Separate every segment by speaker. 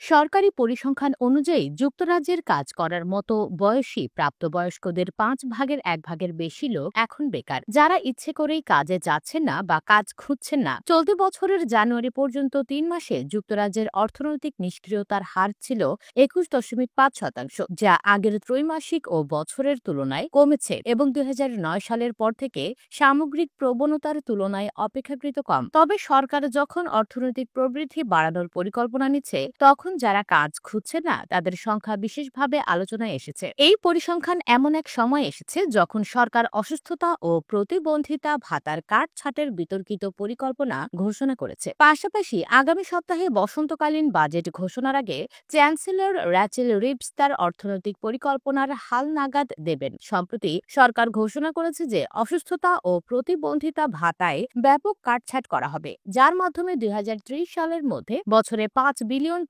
Speaker 1: সরকারি পরিসংখ্যান অনুযায়ী যুক্তরাজ্যের কাজ করার মতো বয়সী প্রাপ্তবয়স্কদের 5 ভাগের 1 ভাগের বেশি লোক এখন বেকার, যারা ইচ্ছে করেই কাজে যাচ্ছেন না বা কাজ খুঁজছেন না। চলতি বছরের জানুয়ারি পর্যন্ত 3 মাসে যুক্তরাজ্যের অর্থনৈতিক নিষ্ক্রিয়তার হার ছিল 21.5%, যা আগের ত্রৈমাসিক ও বছরের তুলনায় কমেছে এবং 2009 সালের পর থেকে সামগ্রিক প্রবণতার তুলনায় অপেক্ষাকৃত কম। তবে সরকার যখন অর্থনৈতিক প্রবৃদ্ধি বাড়ানোর পরিকল্পনা নিচ্ছে, তখন যারা কাজ খুঁজছে না তাদের সংখ্যা বিশেষভাবে আলোচনায় এসেছে। এই পরিসংখ্যান এমন এক সময় এসেছে যখন সরকার অসুস্থতা ও প্রতিবন্ধিতা ভাতার কাটছাঁটের বিতর্কিত পরিকল্পনা ঘোষণা করেছে। পাশাপাশি আগামী সপ্তাহে বসন্তকালীন বাজেট ঘোষণার আগে চ্যান্সেলর র্যাচেল রিভস তার অর্থনৈতিক পরিকল্পনার হালনাগাদ দেবেন। সম্প্রতি সরকার ঘোষণা করেছে যে অসুস্থতা ও প্রতিবন্ধিতা ভাতায় ব্যাপক কাটছাঁট করা হবে, যার মাধ্যমে 2030 সালের মধ্যে বছরে £5 বিলিয়ন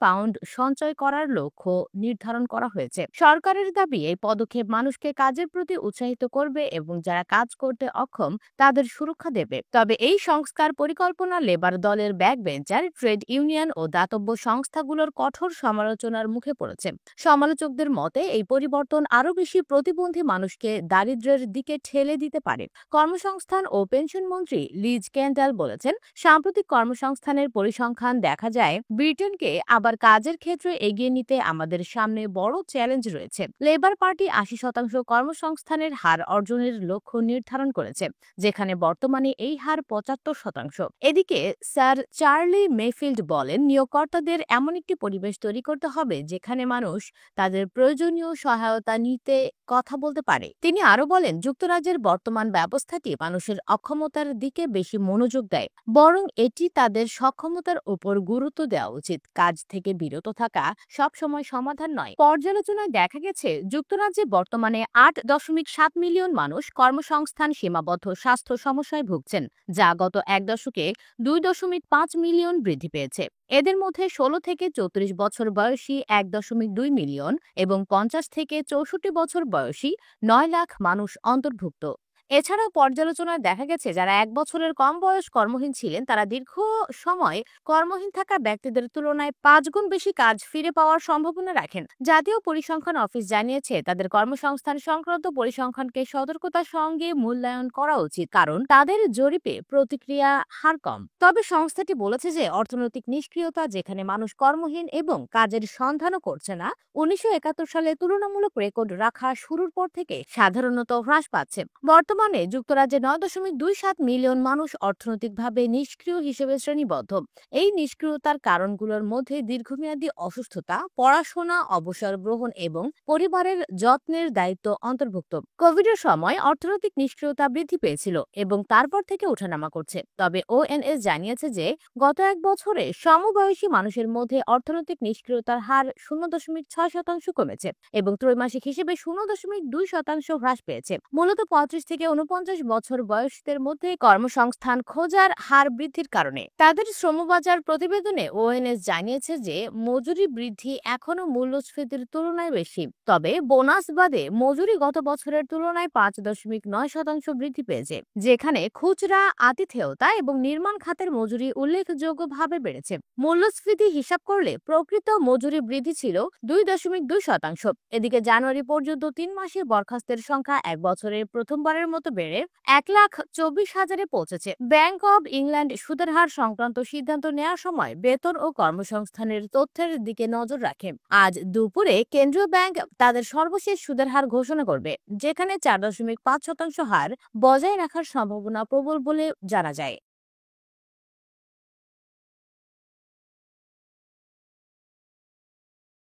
Speaker 1: সঞ্চয় করার লক্ষ্য নির্ধারণ করা হয়েছে। সরকারের দাবি, এই পদক্ষেপ মানুষকে কাজের প্রতি উৎসাহিত করবে এবং যারা কাজ করতে অক্ষম তাদের সুরক্ষা দেবে। তবে এই সংস্কার পরিকল্পনা লেবার দলের ব্যাকবেঞ্চার, ট্রেড ইউনিয়ন ও দাতব্য সংস্থাগুলোর কঠোর সমালোচনার মুখে পড়েছে। সমালোচকদের মতে এই পরিবর্তন আরও বেশি প্রতিবন্ধী মানুষকে দারিদ্র্যের দিকে ঠেলে দিতে পারে। কর্মসংস্থান ও পেনশন মন্ত্রী লিজ ক্যান্ডাল বলেছেন, সাম্প্রতিক কর্মসংস্থানের পরিসংখ্যান দেখা যায় ব্রিটেনকে আবার কাজের ক্ষেত্রে এগিয়ে নিতে আমাদের সামনে বড় চ্যালেঞ্জ রয়েছে। লেবার পার্টি 80% কর্মসংস্থানের হার অর্জনের লক্ষ্য নির্ধারণ করেছে, যেখানে বর্তমানে এই হার 75%। এদিকে স্যার চার্লি মেফিল্ড বলেন, নিয়োগকর্তাদের এমন একটি পরিবেশ তৈরি করতে হবে যেখানে মানুষ তাদের প্রয়োজনীয় সহায়তা নিতে কথা বলতে পারে। তিনি আরো বলেন, যুক্তরাজ্যের বর্তমান ব্যবস্থাটি মানুষের অক্ষমতার দিকে বেশি মনোযোগ দেয়, বরং এটি তাদের সক্ষমতার উপর গুরুত্ব দেওয়া উচিত। কাজ থেকে বিরত থাকা সবসময় সমাধান নয়। পর্যালোচনায় দেখা গেছে, যুক্তরাজ্যে বর্তমানে 8.7 মিলিয়ন মানুষ কর্মসংস্থান সীমাবদ্ধ স্বাস্থ্য সমস্যায় ভুগছেন, যা গত 1 দশকে 2.5 মিলিয়ন বৃদ্ধি পেয়েছে। এদের মধ্যে 16 থেকে 34 বছর বয়সী 1.2 মিলিয়ন এবং 50 থেকে 64 বছর বয়সী 9 লাখ মানুষ অন্তর্ভুক্ত। এছাড়াও পর্যালোচনায় দেখা গেছে, যারা 1 বছরের কম বয়স কর্মহীন ছিলেন তারা দীর্ঘ সময় কর্মহীন থাকা ব্যক্তিদের তুলনায় 5 গুণ বেশি কাজ ফিরে পাওয়ার সম্ভাবনা রাখেন। জাতীয় পরিসংখ্যান অফিস জানিয়েছে, তাদের কর্মসংস্থান সংক্রান্ত পরিসংখ্যানকে সতর্কতার সঙ্গে মূল্যায়ন করা উচিত, কারণ তাদের জরিপে প্রতিক্রিয়া হার কম। তবে সংস্থাটি বলেছে যে অর্থনৈতিক নিষ্ক্রিয়তা, যেখানে মানুষ কর্মহীন এবং কাজের সন্ধানও করছে না, 1971 সালে তুলনামূলক রেকর্ড রাখা শুরুর পর থেকে সাধারণত হ্রাস পাচ্ছে। বর্তমানে যুক্তরাজ্যে 9.27 মিলিয়ন মানুষ অর্থনৈতিকভাবে নিষ্ক্রিয় হিসেবে শ্রেণীবদ্ধ। এই নিষ্ক্রিয়তার কারণগুলোর মধ্যে দীর্ঘমেয়াদী অসুস্থতা, পড়াশোনা, অবসর গ্রহণ এবং পরিবারের যত্নের দায়িত্ব অন্তর্ভুক্ত। কোভিডের সময় অর্থনৈতিক নিষ্ক্রিয়তা বৃদ্ধি পেয়েছিল এবং তারপর থেকে ওঠানামা করছে। তবে ওএনএস জানিয়েছে যে গত 1 বছরে সমবয়সী মানুষের মধ্যে অর্থনৈতিক নিষ্ক্রিয়তার হার 0.6% কমেছে এবং ত্রৈমাসিক হিসেবে 0.2% হ্রাস পেয়েছে, মূলত 35 থেকে 49 বছর বয়সীদের মধ্যে কর্মসংস্থান খোঁজার হার বৃদ্ধির কারণে। তাদের শ্রমবাজার প্রতিবেদনে ওএনএস জানিয়েছে যে মজুরি বৃদ্ধি এখনো মূল্যস্ফীতির তুলনায় বেশি, তবে বোনাস বাদে মজুরি গত বছরের তুলনায় 5.9% বৃদ্ধি পেয়েছে, যেখানে খুচরা, আতিথেয়তা এবং নির্মাণ খাতের মজুরি উল্লেখযোগ্যভাবে বেড়েছে। মূল্যস্ফীতি হিসাব করলে প্রকৃত মজুরি বৃদ্ধি ছিল 2.2%। এদিকে জানুয়ারি পর্যন্ত 3 মাসের বরখাস্তের সংখ্যা 1 বছরের প্রথমবারের মতো বেড়ে 1,24,000-এ পৌঁছেছে। ব্যাংক অব ইংল্যান্ড সুদের হার সংক্রান্ত সিদ্ধান্ত নেওয়ার সময় বেতন ও কর্মসংস্থানের তথ্যের দিকে নজর রাখে। আজ দুপুরে কেন্দ্রীয় ব্যাংক তাদের সর্বশেষ সুদের হার ঘোষণা করবে, যেখানে 4.5% হার বজায় রাখার সম্ভাবনা প্রবল বলে জানা যায়।